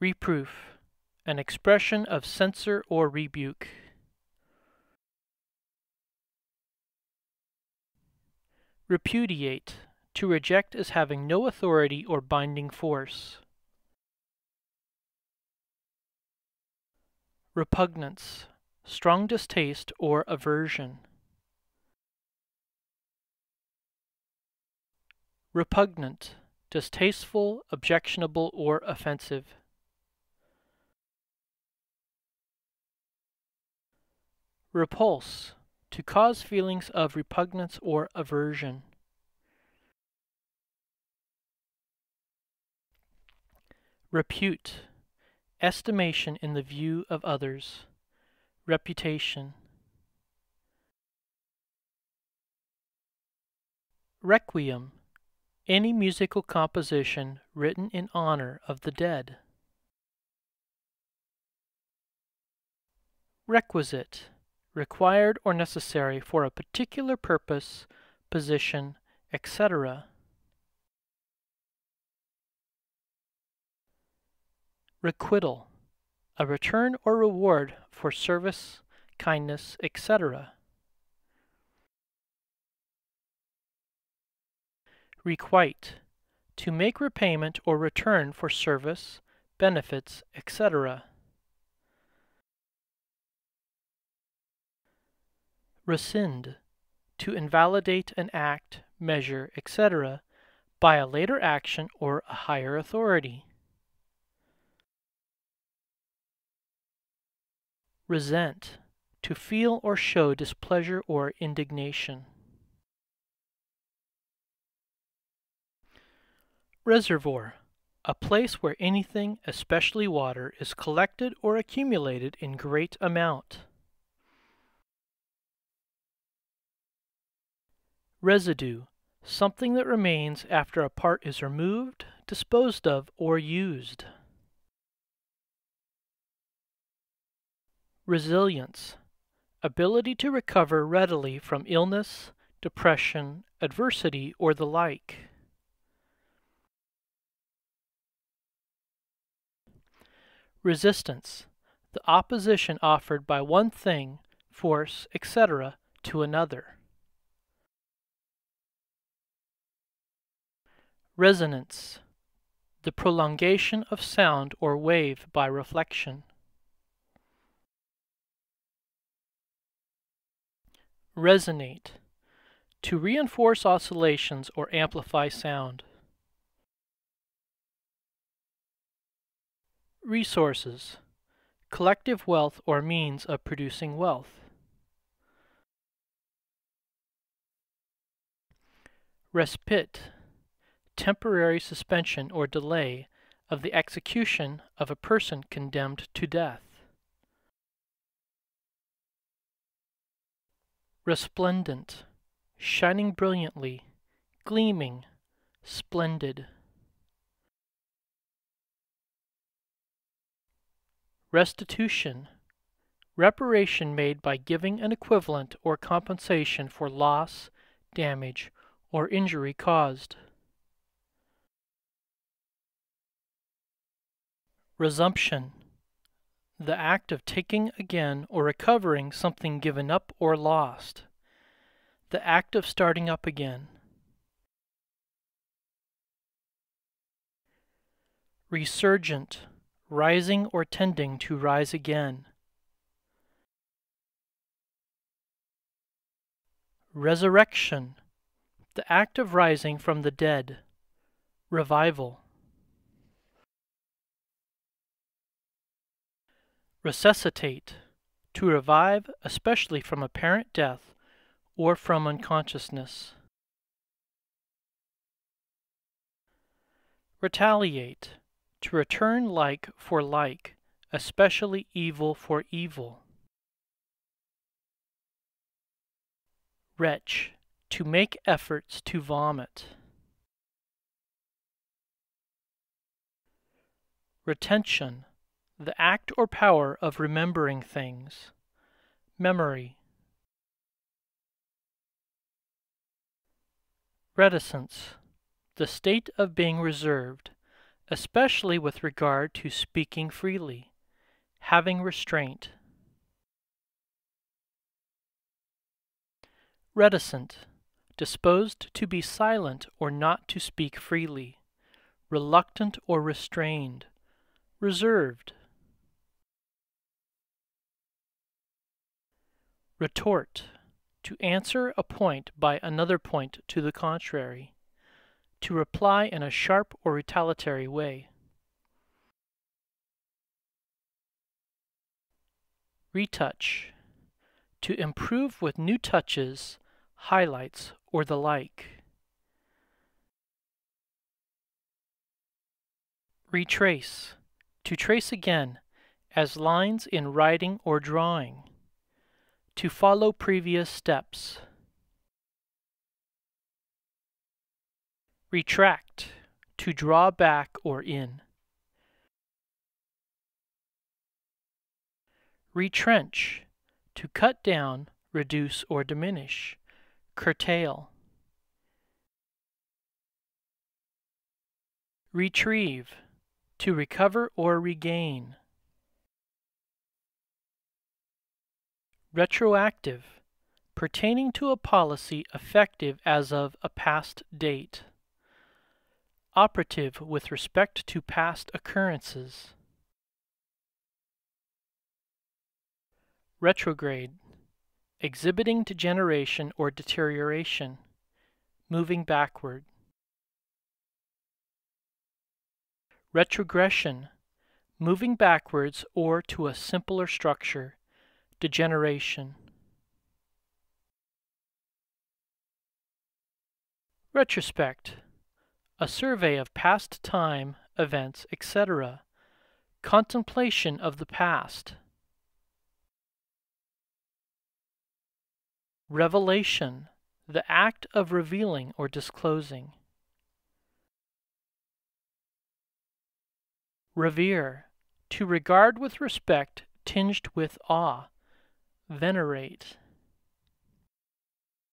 Reproof, an expression of censure or rebuke. Repudiate, to reject as having no authority or binding force. Repugnance, strong distaste or aversion. Repugnant, distasteful, objectionable, or offensive. Repulse, to cause feelings of repugnance or aversion. Repute, estimation in the view of others. Reputation. Requiem, any musical composition written in honor of the dead. Requisite, required or necessary for a particular purpose, position, etc. Requital, a return or reward for service, kindness, etc. Requite, to make repayment or return for service, benefits, etc. Rescind, to invalidate an act, measure, etc. by a later action or a higher authority. Resent, to feel or show displeasure or indignation. Reservoir, a place where anything, especially water, is collected or accumulated in great amount. Residue, something that remains after a part is removed, disposed of, or used. Resilience, ability to recover readily from illness, depression, adversity, or the like. Resistance, the opposition offered by one thing, force, etc., to another. Resonance, the prolongation of sound or wave by reflection. Resonate, to reinforce oscillations or amplify sound. Resources, collective wealth or means of producing wealth. Respite, temporary suspension or delay of the execution of a person condemned to death. Resplendent, shining brilliantly, gleaming, splendid. Restitution, reparation made by giving an equivalent or compensation for loss, damage, or injury caused. Resumption, the act of taking again or recovering something given up or lost. The act of starting up again. Resurgent, rising or tending to rise again. Resurrection, the act of rising from the dead. Revival. Resuscitate, to revive, especially from apparent death or from unconsciousness. Retaliate, to return like for like, especially evil for evil. Retch, to make efforts to vomit. Retention, the act or power of remembering things. Memory. Reticence, the state of being reserved, especially with regard to speaking freely, having restraint. Reticent, disposed to be silent or not to speak freely, reluctant or restrained, reserved. Retort, to answer a point by another point to the contrary, to reply in a sharp or retaliatory way. Retouch, to improve with new touches, highlights, or the like. Retrace, to trace again, as lines in writing or drawing. To follow previous steps. Retract, to draw back or in. Retrench, to cut down, reduce or diminish, curtail. Retrieve, to recover or regain. Retroactive, pertaining to a policy effective as of a past date. Operative with respect to past occurrences. Retrograde, exhibiting degeneration or deterioration, moving backward. Retrogression, moving backwards or to a simpler structure, degeneration. Retrospect, a survey of past time, events, etc. Contemplation of the past. Revelation, the act of revealing or disclosing. Revere, to regard with respect tinged with awe, venerate.